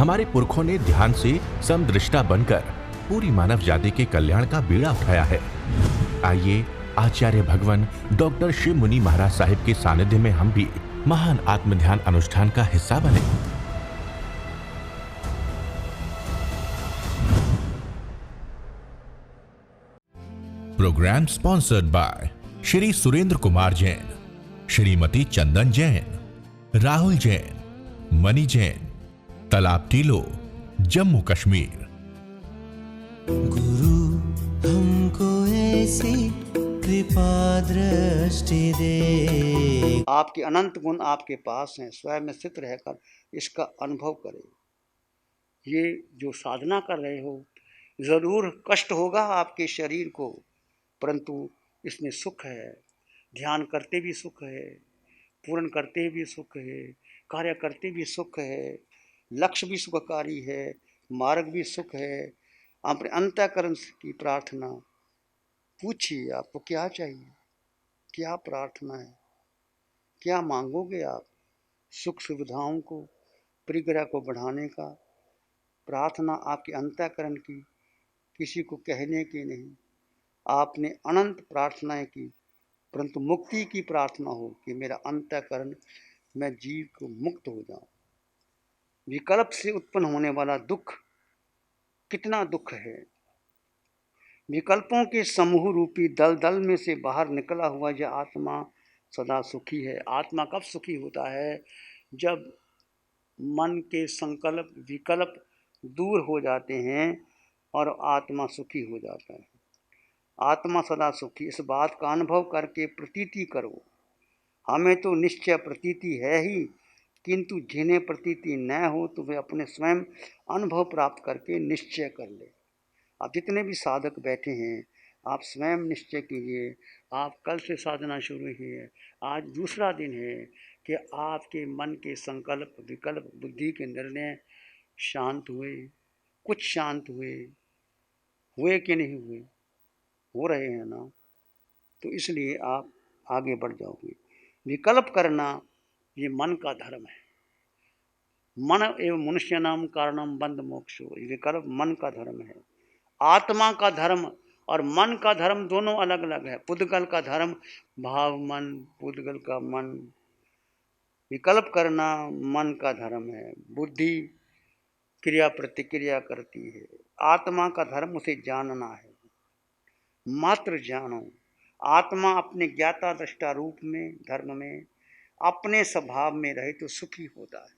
हमारे पुरखों ने ध्यान से समदृष्टा बनकर पूरी मानव जाति के कल्याण का बीड़ा उठाया है। आइए आचार्य भगवान डॉक्टर शिव मुनि महाराज साहिब के सानिध्य में हम भी महान आत्म ध्यान अनुष्ठान का हिस्सा बने। Programme sponsored by Shri Surendra Kumar Jain, Shrimati Chandan Jain, Rahul Jain, Mani Jain, Talab Tillo, Jammu Kashmir. गुरु हमको ऐसी कृपा दृष्टि दे। आपके अनंत गुण आपके पास हैं, स्वयं में स्थित रहकर इसका अनुभव करें। ये जो साधना कर रहे हो, ज़रूर कष्ट होगा आपके शरीर को, परंतु इसमें सुख है। ध्यान करते भी सुख है, पूर्ण करते भी सुख है, कार्य करते भी सुख है, लक्ष्य भी सुखकारी है, मार्ग भी सुख है। अपने अंतःकरण की प्रार्थना पूछिए, आपको क्या चाहिए, क्या प्रार्थना है, क्या मांगोगे आप। सुख सुविधाओं को, परिग्रह को बढ़ाने का प्रार्थना आपके अंतःकरण की, किसी को कहने की नहीं। आपने अनंत प्रार्थनाएं की, परंतु मुक्ति की प्रार्थना हो कि मेरा अंतःकरण, मैं जीव को मुक्त हो जाऊं। विकल्प से उत्पन्न होने वाला दुख कितना दुख है। विकल्पों के समूह रूपी दलदल में से बाहर निकला हुआ यह आत्मा सदा सुखी है। आत्मा कब सुखी होता है? जब मन के संकल्प विकल्प दूर हो जाते हैं और आत्मा सुखी हो जाता है। आत्मा सदा सुखी, इस बात का अनुभव करके प्रतीति करो। हमें तो निश्चय प्रतीति है ही, किंतु जिन्हें प्रतीति न हो तो वे अपने स्वयं अनुभव प्राप्त करके निश्चय कर ले। अब जितने भी साधक बैठे हैं, आप स्वयं निश्चय कीजिए। आप कल से साधना शुरू हुई है, आज दूसरा दिन है कि आपके मन के संकल्प विकल्प बुद्धि के निर्णय शांत हुए, कुछ शांत हुए कि नहीं हुए, हो रहे हैं ना, तो इसलिए आप आगे बढ़ जाओगे। विकल्प करना ये मन का धर्म है। मन एवं मनुष्य नाम कारणम बंध मोक्षो, विकल्प मन का धर्म है। आत्मा का धर्म और मन का धर्म दोनों अलग अलग है। पुद्गल का धर्म भाव मन, पुद्गल का मन। विकल्प करना मन का धर्म है। बुद्धि क्रिया प्रतिक्रिया करती है। आत्मा का धर्म उसे जानना है, मात्र जानो। आत्मा अपने ज्ञाता दृष्टा रूप में, धर्म में, अपने स्वभाव में रहे तो सुखी होता है।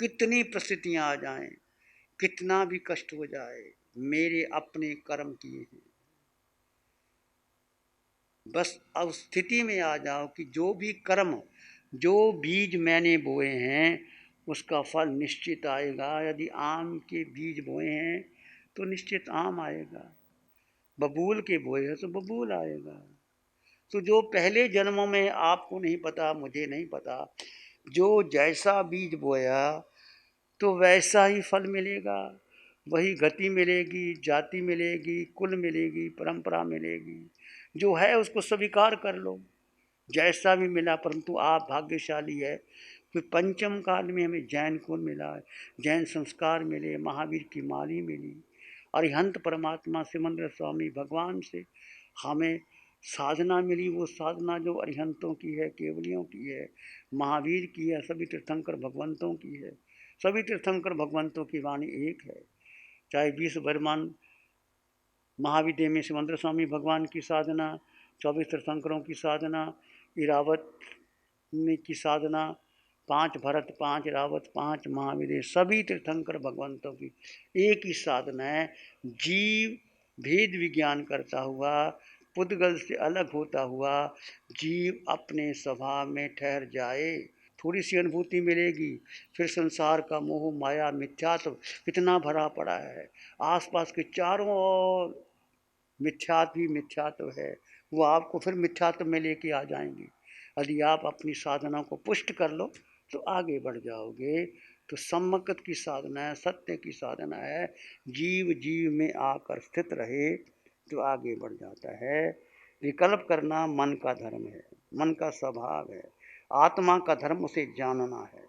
कितनी परिस्थितियां आ जाएं, कितना भी कष्ट हो जाए, मेरे अपने कर्म किए हैं। बस अब स्थिति में आ जाओ कि जो भी कर्म, जो बीज मैंने बोए हैं उसका फल निश्चित आएगा। यदि आम के बीज बोए हैं तो निश्चित आम आएगा, बबूल के बोए हैं तो बबूल आएगा। तो जो पहले जन्मों में आपको नहीं पता, मुझे नहीं पता, जो जैसा बीज बोया तो वैसा ही फल मिलेगा, वही गति मिलेगी, जाति मिलेगी, कुल मिलेगी, परंपरा मिलेगी। जो है उसको स्वीकार कर लो, जैसा भी मिला। परंतु आप भाग्यशाली है कि पंचम काल में हमें जैन कुल मिला, जैन संस्कार मिले, महावीर की माली मिली, अरिहंत परमात्मा सिमंद्र स्वामी भगवान से हमें साधना मिली। वो साधना जो अरिहंतों की है, केवलियों की है, महावीर की है, सभी तीर्थंकर भगवंतों की है। सभी तीर्थंकर भगवंतों की वाणी एक है। चाहे 20 वर्मान महाविद्या में सिमंद्र स्वामी भगवान की साधना, 24 तीर्थंकरों की साधना, इरावत में की साधना, 5 भरत, 5 इरावत, 5 महाविद्य, सभी तीर्थंकर भगवंतों की एक ही साधना है। जीव भेद विज्ञान करता हुआ, पुद्गल से अलग होता हुआ जीव अपने स्वभाव में ठहर जाए। थोड़ी सी अनुभूति मिलेगी, फिर संसार का मोह माया मिथ्यात्व कितना भरा पड़ा है। आसपास के चारों ओर मिथ्यात्व ही मिथ्यात्व है, वो आपको फिर मिथ्यात्व में लेके आ जाएंगे। यदि आप अपनी साधना को पुष्ट कर लो तो आगे बढ़ जाओगे। तो सम्मगत की साधना है, सत्य की साधना है। जीव जीव में आकर स्थित रहे तो आगे बढ़ जाता है। विकल्प करना मन का धर्म है, मन का स्वभाव है। आत्मा का धर्म उसे जानना है।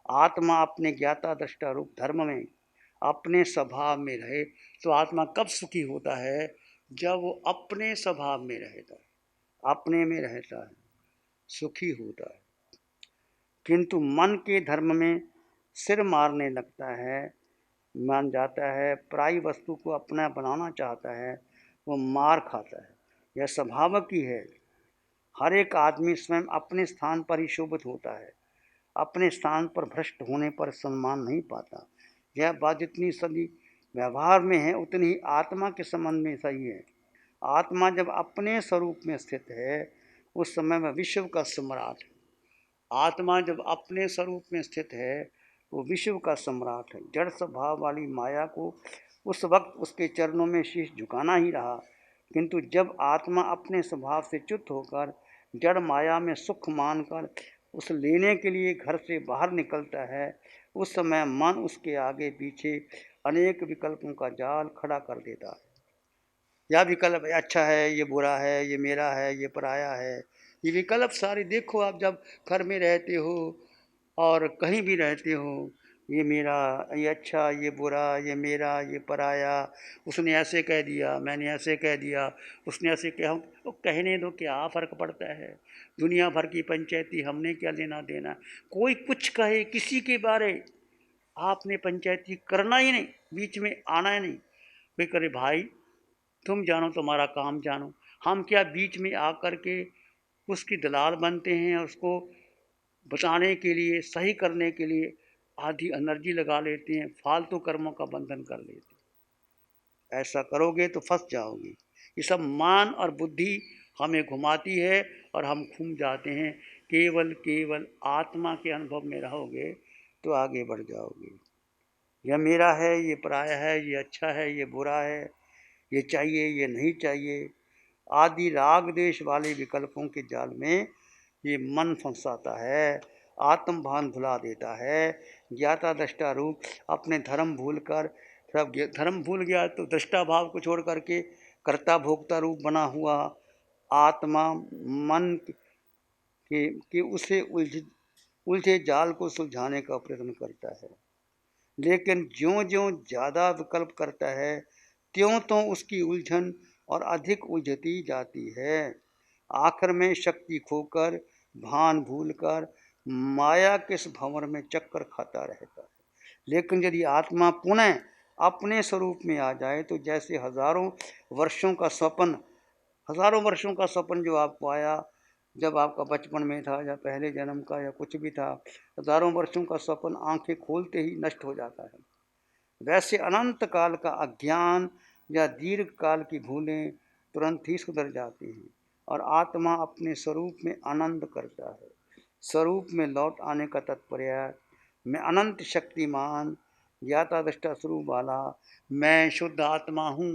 आत्मा अपने ज्ञाता दृष्टा रूप धर्म में अपने स्वभाव में रहे तो आत्मा कब सुखी होता है? जब वो अपने स्वभाव में रहता है, अपने में रहता है, सुखी होता है। किंतु मन के धर्म में सिर मारने लगता है, मान जाता है, पराई वस्तु को अपना बनाना चाहता है, वो मार खाता है। यह स्वभावक ही है। हर एक आदमी स्वयं अपने स्थान पर ही शोभित होता है, अपने स्थान पर भ्रष्ट होने पर सम्मान नहीं पाता। यह बात जितनी सदी व्यवहार में है उतनी ही आत्मा के संबंध में सही है। आत्मा जब अपने स्वरूप में स्थित है उस समय वह विश्व का सम्राट है। आत्मा जब अपने स्वरूप में स्थित है वो विश्व का सम्राट है। जड़ स्वभाव वाली माया को उस वक्त उसके चरणों में शीश झुकाना ही रहा, किंतु जब आत्मा अपने स्वभाव से च्युत होकर जड़ माया में सुख मानकर उस लेने के लिए घर से बाहर निकलता है, उस समय मन उसके आगे पीछे अनेक विकल्पों का जाल खड़ा कर देता है। यह विकल्प अच्छा है, ये बुरा है, ये मेरा है, ये पराया है, ये विकल्प सारे देखो। आप जब घर में रहते हो और कहीं भी रहते हो, ये मेरा, ये अच्छा, ये बुरा, ये मेरा, ये पराया, उसने ऐसे कह दिया, मैंने ऐसे कह दिया, उसने ऐसे कहा, तो कहने दो, क्या फ़र्क पड़ता है? दुनिया भर की पंचायती, हमने क्या लेना देना? कोई कुछ कहे किसी के बारे, आपने पंचायती करना ही नहीं, बीच में आना ही नहीं। वे करे भाई तुम जानो, तुम्हारा काम जानो, हम क्या बीच में आकर के उसकी दलाल बनते हैं और उसको बचाने के लिए, सही करने के लिए आधी एनर्जी लगा लेते हैं, फालतू कर्मों का बंधन कर लेते हैं। ऐसा करोगे तो फंस जाओगे। ये सब मान और बुद्धि हमें घुमाती है और हम घूम जाते हैं। केवल केवल आत्मा के अनुभव में रहोगे तो आगे बढ़ जाओगे। यह मेरा है, ये पराया है, ये अच्छा है, ये बुरा है, ये चाहिए, ये नहीं चाहिए आदि राग देश वाले विकल्पों के जाल में ये मन फंसाता है, आत्म भान भुला देता है। ज्ञाता दृष्टा रूप अपने धर्म भूल कर, सब धर्म भूल गया तो दृष्टा भाव को छोड़ करके कर्ता भोक्ता रूप बना हुआ आत्मा मन के उसे उलझे जाल को सुलझाने का प्रयत्न करता है। लेकिन ज्यों ज्यों ज़्यादा विकल्प करता है त्यों त्यों उसकी उलझन और अधिक उलझती जाती है। आखिर में शक्ति खोकर, भान भूलकर माया के इस भंवर में चक्कर खाता रहता है। लेकिन यदि आत्मा पुनः अपने स्वरूप में आ जाए तो जैसे हजारों वर्षों का स्वप्न जो आपको आया जब आपका बचपन में था या पहले जन्म का या कुछ भी था, हजारों वर्षों का स्वप्न आंखें खोलते ही नष्ट हो जाता है। वैसे अनंत काल का अज्ञान या दीर्घ काल की भूलें तुरंत ही सुधर जाती हैं और आत्मा अपने स्वरूप में आनंद करता है। स्वरूप में लौट आने का तात्पर्य मैं अनंत शक्तिमान ज्ञाता दृष्टा स्वरूप वाला, मैं शुद्ध आत्मा हूँ।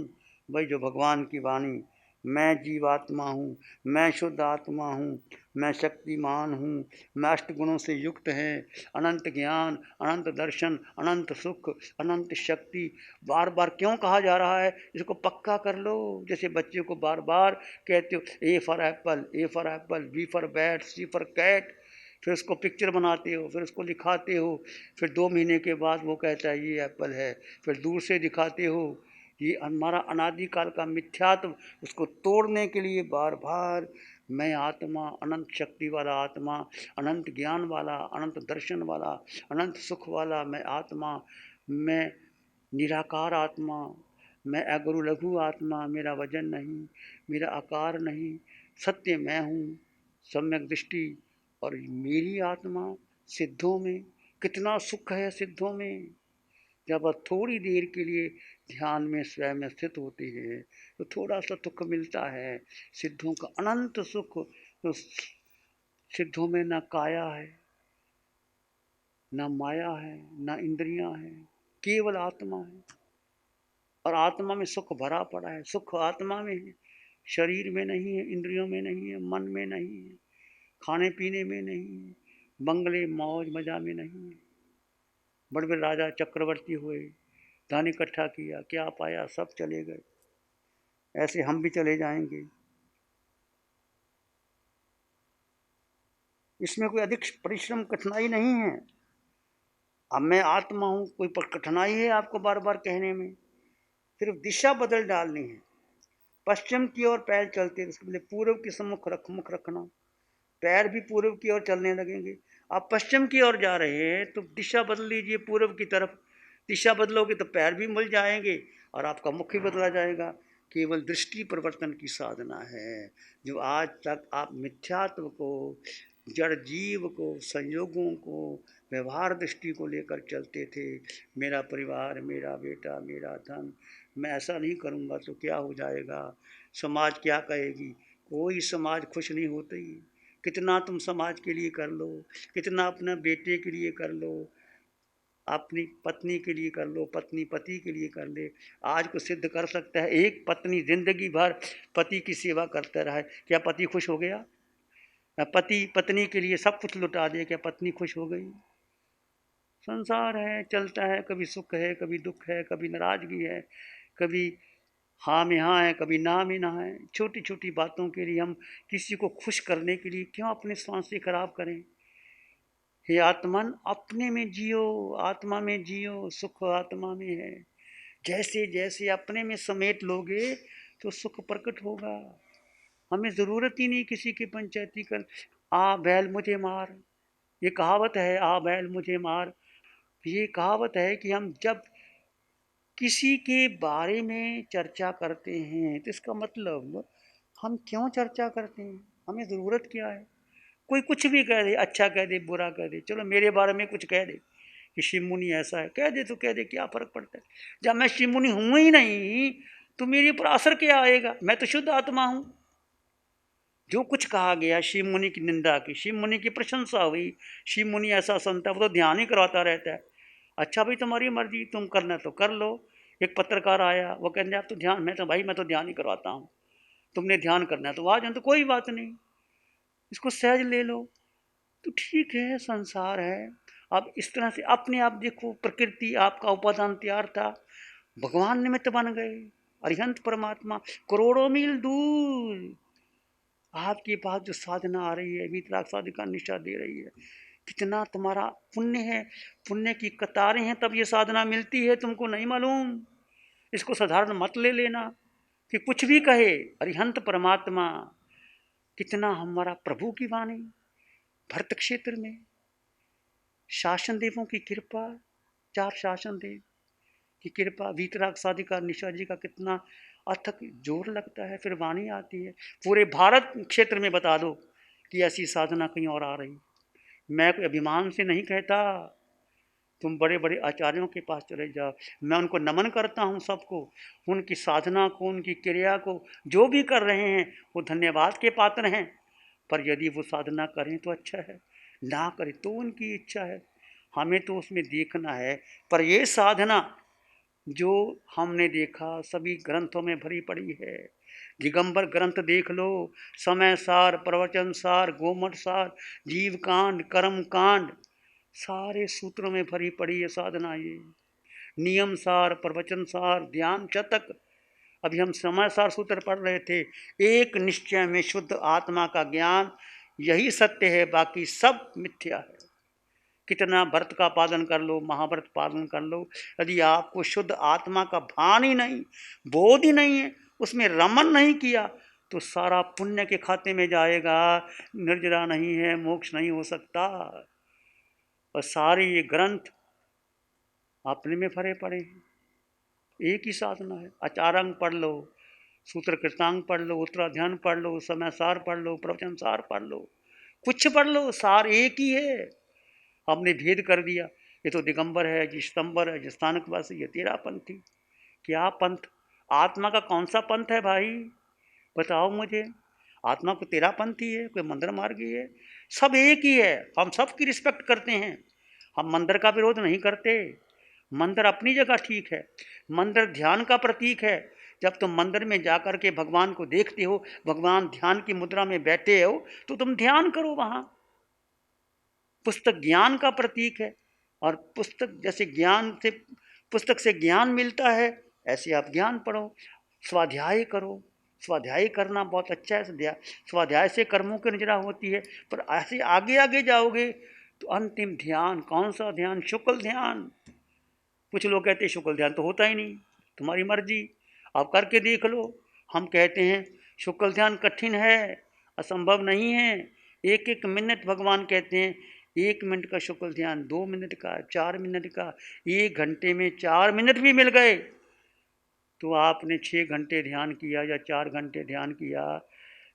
वही जो भगवान की वाणी, मैं जीवात्मा हूँ, मैं शुद्ध आत्मा हूँ, मैं शक्तिमान हूँ, मैं अष्ट गुणों से युक्त है, अनंत ज्ञान, अनंत दर्शन, अनंत सुख, अनंत शक्ति। बार बार क्यों कहा जा रहा है? इसको पक्का कर लो। जैसे बच्चे को बार बार कहते हो A for apple, A for apple, B for bat, C for cat, फिर उसको पिक्चर बनाते हो, फिर उसको लिखाते हो, फिर 2 महीने के बाद वो कहता है ये एप्पल है, फिर दूर से दिखाते हो। ये हमारा अनादिकाल का मिथ्यात्व, उसको तोड़ने के लिए बार बार मैं आत्मा, अनंत शक्ति वाला आत्मा, अनंत ज्ञान वाला, अनंत दर्शन वाला, अनंत सुख वाला मैं आत्मा, मैं निराकार आत्मा, मैं अगुरु लघु आत्मा, मेरा वजन नहीं, मेरा आकार नहीं, सत्य मैं हूँ, सम्यक दृष्टि। और मेरी आत्मा सिद्धों में, कितना सुख है सिद्धों में। जब वह थोड़ी देर के लिए ध्यान में स्वयं में स्थित होती है तो थोड़ा सा सुख मिलता है, सिद्धों का अनंत सुख। तो सिद्धों में ना काया है, ना माया है, ना इंद्रियां हैं, केवल आत्मा है। और आत्मा में सुख भरा पड़ा है, सुख आत्मा में है, शरीर में नहीं है, इंद्रियों में नहीं है, मन में नहीं है, खाने पीने में नहीं है, बंगले मौज मजा में नहीं है। बड़े बड़े राजा चक्रवर्ती हुए, धन इकट्ठा किया, क्या पाया? सब चले गए। ऐसे हम भी चले जाएंगे। इसमें कोई अधिक परिश्रम कठिनाई नहीं है। अब मैं आत्मा हूँ, कोई कठिनाई है आपको बार बार कहने में? सिर्फ दिशा बदल डालनी है। पश्चिम की ओर पैर चलते, इसके बदले पूर्व के सम्मुख मुख रखना, पैर भी पूर्व की ओर चलने लगेंगे। आप पश्चिम की ओर जा रहे हैं तो दिशा बदल लीजिए पूर्व की तरफ। दिशा बदलोगे तो पैर भी मिल जाएंगे और आपका मुख भी बदला जाएगा। केवल दृष्टि परिवर्तन की साधना है। जो आज तक आप मिथ्यात्व को, जड़ जीव को, संयोगों को, व्यवहार दृष्टि को लेकर चलते थे, मेरा परिवार, मेरा बेटा, मेरा धन, मैं ऐसा नहीं करूँगा तो क्या हो जाएगा, समाज क्या कहेगी, कोई समाज खुश नहीं होती। कितना तुम समाज के लिए कर लो, कितना अपने बेटे के लिए कर लो, अपनी पत्नी के लिए कर लो, पत्नी पति के लिए कर ले। आज को सिद्ध कर सकता है, एक पत्नी जिंदगी भर पति की सेवा करता रहा है, क्या पति खुश हो गया? पति पत्नी के लिए सब कुछ लुटा दे, क्या पत्नी खुश हो गई? संसार है, चलता है, कभी सुख है, कभी दुख है, कभी नाराजगी है, कभी हाँ में हाँ है, कभी ना में ना है। छोटी छोटी बातों के लिए हम किसी को खुश करने के लिए क्यों अपने स्वास्थ्य खराब करें? हे आत्मन, अपने में जियो, आत्मा में जियो, सुख आत्मा में है। जैसे जैसे अपने में समेट लोगे तो सुख प्रकट होगा। हमें ज़रूरत ही नहीं किसी की पंचायती कर। आ बैल मुझे मार, ये कहावत है, आ बैल मुझे मार। ये कहावत है कि हम जब किसी के बारे में चर्चा करते हैं तो इसका मतलब हम क्यों चर्चा करते हैं, हमें ज़रूरत क्या है? कोई कुछ भी कह दे, अच्छा कह दे, बुरा कह दे, चलो मेरे बारे में कुछ कह दे कि शिव मुनि ऐसा है, कह दे तो कह दे, क्या फ़र्क पड़ता है? जब मैं शिव मुनि हूँ ही नहीं तो मेरे ऊपर असर क्या आएगा? मैं तो शुद्ध आत्मा हूँ। जो कुछ कहा गया, शिव मुनि की निंदा की, शिव मुनि की प्रशंसा हुई, शिव मुनि ऐसा संत है, वो तो ध्यान ही करवाता रहता है। अच्छा भाई, तुम्हारी मर्जी, तुम करना तो कर लो। एक पत्रकार आया, वो कहते आप तो ध्यान, मैं तो ध्यान ही करवाता हूँ, तुमने ध्यान करना है तो आ जाओ, तो कोई बात नहीं, इसको सहज ले लो। तो ठीक है, संसार है। अब इस तरह से अपने आप देखो, प्रकृति आपका उपादान तैयार था, भगवान निमित्त बन गए, अरिहंत परमात्मा करोड़ों मील दूर आपके पास जो साधना आ रही है, वीतराग साधना निष्ठा दे रही है, कितना तुम्हारा पुण्य है, पुण्य की कतारें हैं, तब ये साधना मिलती है, तुमको नहीं मालूम। इसको साधारण मत ले लेना कि कुछ भी कहे अरिहंत परमात्मा। कितना हमारा प्रभु की वाणी, भरत क्षेत्र में शासन देवों की कृपा, 4 शासन देव की कृपा, वीतराग साधिका निशा जी का कितना अथक जोर लगता है, फिर वाणी आती है। पूरे भारत क्षेत्र में बता दो कि ऐसी साधना कहीं और आ रही। मैं कोई अभिमान से नहीं कहता, तुम बड़े बड़े आचार्यों के पास चले जाओ, मैं उनको नमन करता हूँ सबको, उनकी साधना को, उनकी क्रिया को, जो भी कर रहे हैं वो धन्यवाद के पात्र हैं। पर यदि वो साधना करें तो अच्छा है, ना करें तो उनकी इच्छा है, हमें तो उसमें देखना है। पर ये साधना जो हमने देखा सभी ग्रंथों में भरी पड़ी है। दिगंबर ग्रंथ देख लो, समय सार, प्रवचन सार, गोमठ सार, जीव कांड, कर्म कांड, सारे सूत्रों में भरी पड़ी है साधना। ये नियम सार, प्रवचन सार, ध्यान शतक। अभी हम समय सार सूत्र पढ़ रहे थे, एक निश्चय में शुद्ध आत्मा का ज्ञान, यही सत्य है, बाकी सब मिथ्या है। कितना व्रत का पालन कर लो, महाव्रत पालन कर लो, यदि आपको शुद्ध आत्मा का भान ही नहीं, बोध ही नहीं है, उसमें रमन नहीं किया, तो सारा पुण्य के खाते में जाएगा, निर्जरा नहीं है, मोक्ष नहीं हो सकता। और सारे ये ग्रंथ अपने में भरे पड़े हैं, एक ही साधना है। आचारांग पढ़ लो, सूत्र कृतांग पढ़ लो, उत्तराध्यान पढ़ लो, समय सार पढ़ लो, प्रवचन सार पढ़ लो, कुछ पढ़ लो, सार एक ही है। हमने भेद कर दिया, ये तो दिगंबर है, ये स्तंबर है, ये स्थानकवासी, ये तेरा पंथी। क्या पंथ? आत्मा का कौन सा पंथ है भाई, बताओ मुझे। आत्मा को तेरा पंथी है, कोई मंदिर मार्गी है? सब एक ही है, हम सबकी रिस्पेक्ट करते हैं, हम मंदिर का विरोध नहीं करते। मंदिर अपनी जगह ठीक है, मंदिर ध्यान का प्रतीक है। जब तुम मंदिर में जाकर के भगवान को देखते हो, भगवान ध्यान की मुद्रा में बैठे हो, तो तुम ध्यान करो वहाँ। पुस्तक ज्ञान का प्रतीक है, और पुस्तक जैसे ज्ञान से, पुस्तक से ज्ञान मिलता है, ऐसे आप ज्ञान पढ़ो, स्वाध्याय करो। स्वाध्याय करना बहुत अच्छा है, स्वाध्याय से कर्मों की निजरा होती है। पर ऐसे आगे आगे जाओगे तो अंतिम ध्यान कौन सा ध्यान? शुक्ल ध्यान। कुछ लोग कहते हैं शुक्ल ध्यान तो होता ही नहीं, तुम्हारी मर्जी, आप करके देख लो। हम कहते हैं शुक्ल ध्यान कठिन है, असंभव नहीं है। एक एक मिनट भगवान कहते हैं, 1 मिनट का शुक्ल ध्यान, 2 मिनट का, 4 मिनट का, 1 घंटे में 4 मिनट भी मिल गए तो आपने 6 घंटे ध्यान किया या 4 घंटे ध्यान किया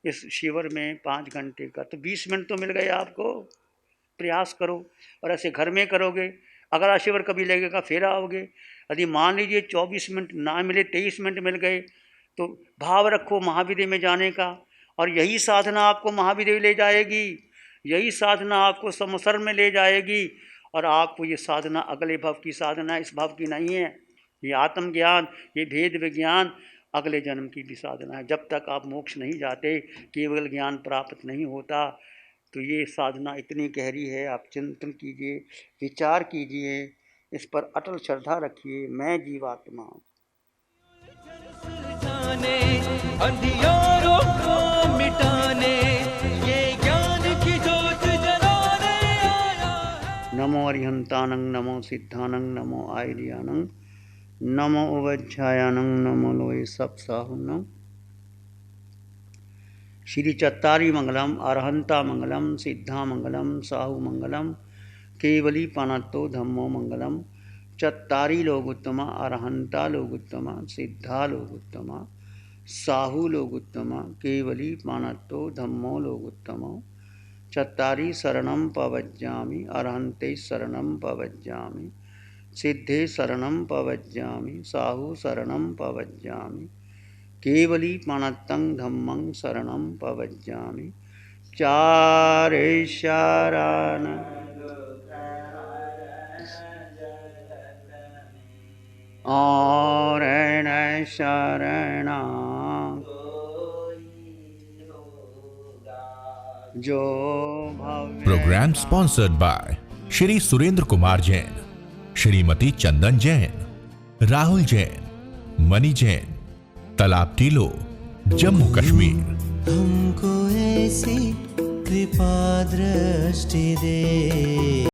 इस शिविर में 5 घंटे का, तो 20 मिनट तो मिल गए आपको। प्रयास करो, और ऐसे घर में करोगे, अगला शिविर कभी लगेगा फिर आओगे। यदि मान लीजिए 24 मिनट ना मिले, 23 मिनट मिल गए, तो भाव रखो महाविद्या में जाने का, और यही साधना आपको महाविद्या ले जाएगी, यही साधना आपको समसर में ले जाएगी। और आपको ये साधना अगले भव की साधना, इस भव की नहीं है। ये आत्मज्ञान, ये भेद विज्ञान अगले जन्म की भी साधना है। जब तक आप मोक्ष नहीं जाते, केवल ज्ञान प्राप्त नहीं होता, तो ये साधना इतनी गहरी है। आप चिंतन कीजिए, विचार कीजिए, इस पर अटल श्रद्धा रखिए। मैं जीवात्मा हूँ। अंधियारों को मिटाने, ये ज्ञान की ज्योत जलाने आया है। नमो अरिहंतानं, नमो सिद्धानं, नमो आयर्यानं, नमो उवज्झायानं, नमो लोए सप्साहुनं। श्री चत्तारी मंगलम, अरहंता मंगलम, सिद्धा मंगलम, साहु मंगलम, केवली पानत्तो धम्मो मंगलम। चत्तारी लोग उत्तमा, अरहंता लोग उत्तमा, सिद्धा लोग उत्तमा, साहु लोग उत्तमा, केवली पानत्तो धम्मो लोग उत्तमा। चत्तारी शरणं पवज्जामि, अरहंते शरणं पवज्जामि, सिद्धे शरणं पवज्जामि, साहु शरणं पवज्जामि, केवली पाणत्तं धम्मं शरणं पवज्जामि। चारे शरण और शरण जो भव्य। Program sponsored by Shri Surendra Kumar Jain, Shrimati Chandan Jain, Rahul Jain, Mani Jain, Talab Tillo, Jammu Kashmir. हमको ऐसी कृपा दृष्टि दे।